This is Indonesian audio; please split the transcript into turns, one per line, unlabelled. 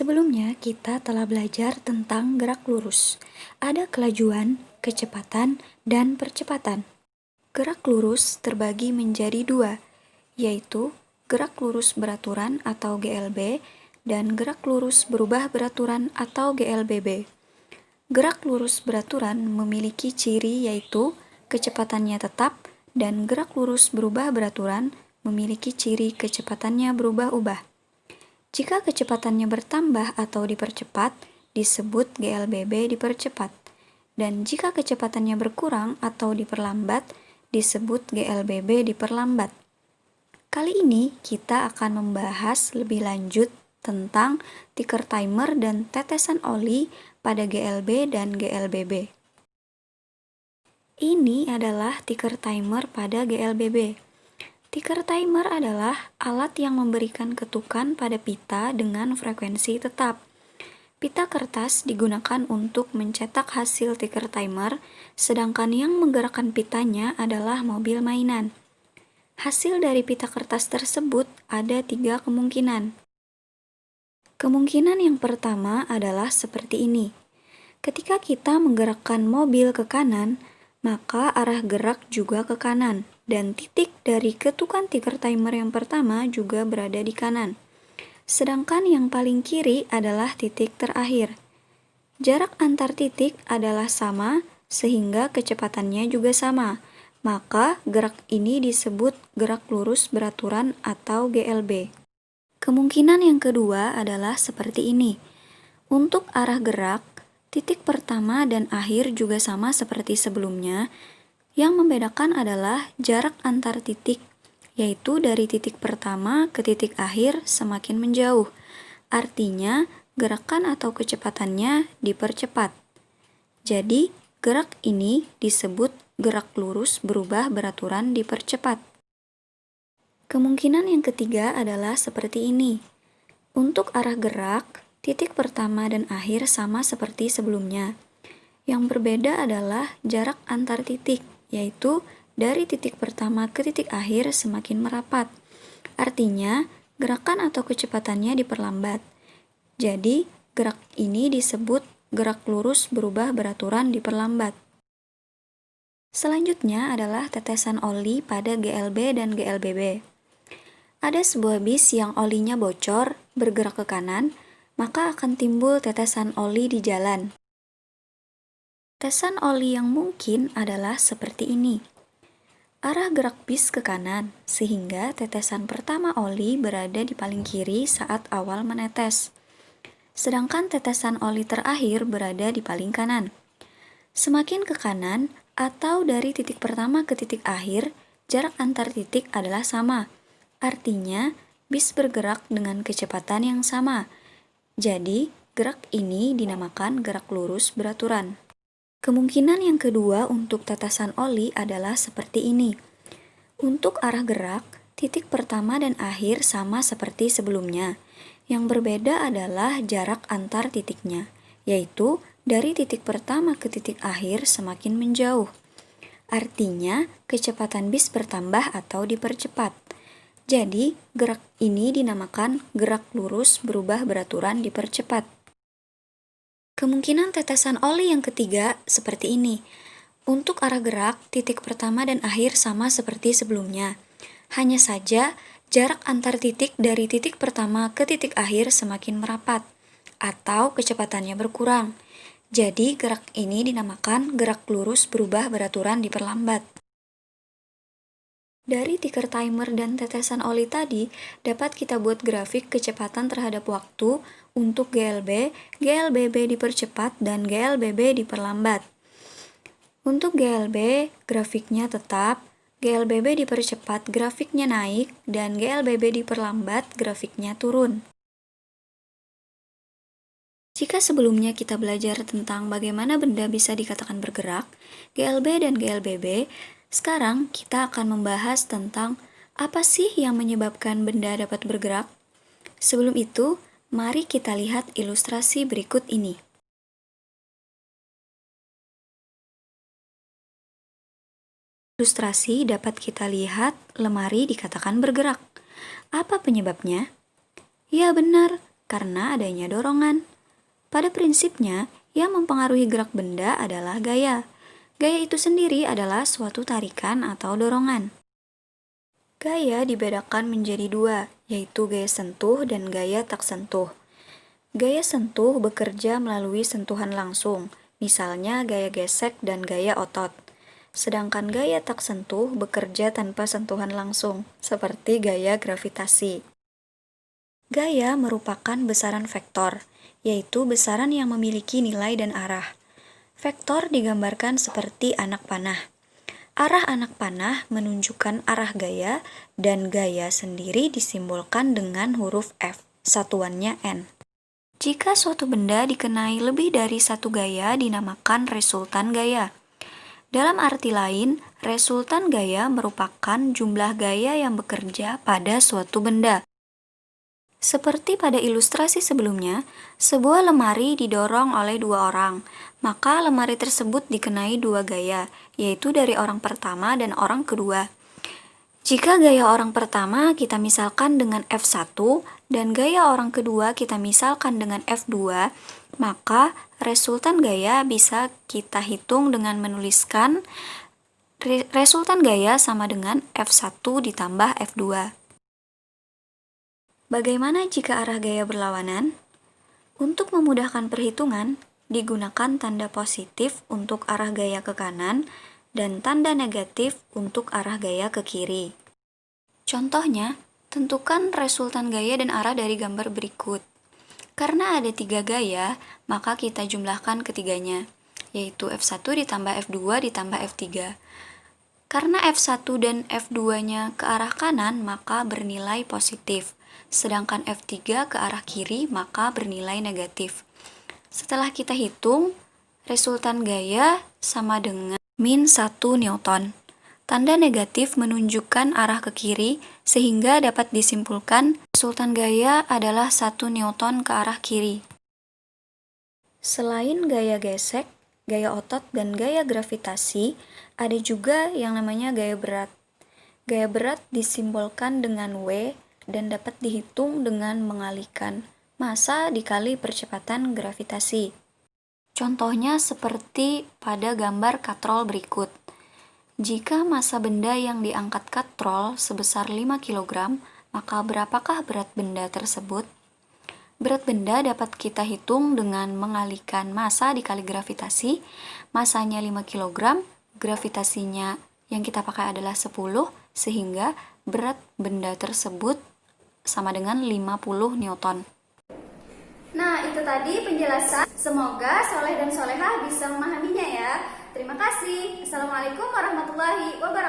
Sebelumnya, kita telah belajar tentang gerak lurus. Ada kelajuan, kecepatan, dan percepatan. Gerak lurus terbagi menjadi dua, yaitu gerak lurus beraturan atau GLB dan gerak lurus berubah beraturan atau GLBB. Gerak lurus beraturan memiliki ciri yaitu kecepatannya tetap dan gerak lurus berubah beraturan memiliki ciri kecepatannya berubah-ubah. Jika kecepatannya bertambah atau dipercepat, disebut GLBB dipercepat. Dan jika kecepatannya berkurang atau diperlambat, disebut GLBB diperlambat. Kali ini kita akan membahas lebih lanjut tentang ticker timer dan tetesan oli pada GLB dan GLBB. Ini adalah ticker timer pada GLBB. Ticker timer adalah alat yang memberikan ketukan pada pita dengan frekuensi tetap. Pita kertas digunakan untuk mencetak hasil ticker timer, sedangkan yang menggerakkan pitanya adalah mobil mainan. Hasil dari pita kertas tersebut ada 3 kemungkinan. Kemungkinan yang pertama adalah seperti ini. Ketika kita menggerakkan mobil ke kanan, maka arah gerak juga ke kanan. Dan titik dari ketukan ticker timer yang pertama juga berada di kanan. Sedangkan yang paling kiri adalah titik terakhir. Jarak antar titik adalah sama, sehingga kecepatannya juga sama. Maka gerak ini disebut gerak lurus beraturan atau GLB. Kemungkinan yang kedua adalah seperti ini. Untuk arah gerak, titik pertama dan akhir juga sama seperti sebelumnya. Yang membedakan adalah jarak antar titik, yaitu dari titik pertama ke titik akhir semakin menjauh. Artinya, gerakan atau kecepatannya dipercepat. Jadi, gerak ini disebut gerak lurus berubah beraturan dipercepat. Kemungkinan yang ketiga adalah seperti ini. Untuk arah gerak, titik pertama dan akhir sama seperti sebelumnya. Yang berbeda adalah jarak antar titik, yaitu dari titik pertama ke titik akhir semakin merapat. Artinya, gerakan atau kecepatannya diperlambat. Jadi, gerak ini disebut gerak lurus berubah beraturan diperlambat. Selanjutnya adalah tetesan oli pada GLB dan GLBB. Ada sebuah bis yang olinya bocor, bergerak ke kanan, maka akan timbul tetesan oli di jalan. Tetesan oli yang mungkin adalah seperti ini. Arah gerak bis ke kanan, sehingga tetesan pertama oli berada di paling kiri saat awal menetes. Sedangkan tetesan oli terakhir berada di paling kanan. Semakin ke kanan, atau dari titik pertama ke titik akhir, jarak antar titik adalah sama. Artinya, bis bergerak dengan kecepatan yang sama. Jadi, gerak ini dinamakan gerak lurus beraturan. Kemungkinan yang kedua untuk tetesan oli adalah seperti ini. Untuk arah gerak, titik pertama dan akhir sama seperti sebelumnya. Yang berbeda adalah jarak antar titiknya, yaitu dari titik pertama ke titik akhir semakin menjauh. Artinya, kecepatan bis bertambah atau dipercepat. Jadi, gerak ini dinamakan gerak lurus berubah beraturan dipercepat. Kemungkinan tetesan oli yang ketiga seperti ini. Untuk arah gerak, titik pertama dan akhir sama seperti sebelumnya. Hanya saja, jarak antar titik dari titik pertama ke titik akhir semakin merapat, atau kecepatannya berkurang. Jadi, gerak ini dinamakan gerak lurus berubah beraturan diperlambat. Dari ticker timer dan tetesan oli tadi, dapat kita buat grafik kecepatan terhadap waktu untuk GLB, GLBB dipercepat, dan GLBB diperlambat. Untuk GLB, grafiknya tetap, GLBB dipercepat, grafiknya naik, dan GLBB diperlambat, grafiknya turun. Jika sebelumnya kita belajar tentang bagaimana benda bisa dikatakan bergerak, GLB dan GLBB, sekarang kita akan membahas tentang apa sih yang menyebabkan benda dapat bergerak. Sebelum itu, mari kita lihat ilustrasi berikut ini. Ilustrasi dapat kita lihat lemari dikatakan bergerak. Apa penyebabnya? Ya benar, karena adanya dorongan. Pada prinsipnya, yang mempengaruhi gerak benda adalah gaya. Gaya itu sendiri adalah suatu tarikan atau dorongan. Gaya dibedakan menjadi dua, yaitu gaya sentuh dan gaya tak sentuh. Gaya sentuh bekerja melalui sentuhan langsung, misalnya gaya gesek dan gaya otot. Sedangkan gaya tak sentuh bekerja tanpa sentuhan langsung, seperti gaya gravitasi. Gaya merupakan besaran vektor, yaitu besaran yang memiliki nilai dan arah. Vektor digambarkan seperti anak panah. Arah anak panah menunjukkan arah gaya, dan gaya sendiri disimbolkan dengan huruf F, satuannya N. Jika suatu benda dikenai lebih dari satu gaya dinamakan resultan gaya. Dalam arti lain, resultan gaya merupakan jumlah gaya yang bekerja pada suatu benda. Seperti pada ilustrasi sebelumnya, sebuah lemari didorong oleh dua orang, maka lemari tersebut dikenai dua gaya, yaitu dari orang pertama dan orang kedua. Jika gaya orang pertama kita misalkan dengan F1 dan gaya orang kedua kita misalkan dengan F2, maka resultan gaya bisa kita hitung dengan menuliskan resultan gaya sama dengan F1 ditambah F2. Bagaimana jika arah gaya berlawanan? Untuk memudahkan perhitungan, digunakan tanda positif untuk arah gaya ke kanan dan tanda negatif untuk arah gaya ke kiri. Contohnya, tentukan resultan gaya dan arah dari gambar berikut. Karena ada 3 gaya, maka kita jumlahkan ketiganya, yaitu F1 ditambah F2 ditambah F3. Karena F1 dan F2-nya ke arah kanan, maka bernilai positif. Sedangkan F3 ke arah kiri, maka bernilai negatif. Setelah kita hitung, resultan gaya sama dengan min 1 Newton. Tanda negatif menunjukkan arah ke kiri, sehingga dapat disimpulkan resultan gaya adalah 1 Newton ke arah kiri. Selain gaya gesek, gaya otot, dan gaya gravitasi, ada juga yang namanya gaya berat. Gaya berat disimbolkan dengan W dan dapat dihitung dengan mengalihkan massa dikali percepatan gravitasi. Contohnya seperti pada gambar katrol berikut. Jika massa benda yang diangkat katrol sebesar 5 kg, maka berapakah berat benda tersebut? Berat benda dapat kita hitung dengan mengalihkan massa dikali gravitasi. Massanya 5 kg, gravitasinya yang kita pakai adalah 10, sehingga berat benda tersebut sama dengan 50 Newton.
Nah, itu tadi penjelasan. Semoga Soleh dan Solehah bisa memahaminya ya. Terima kasih. Assalamualaikum warahmatullahi wabarakatuh.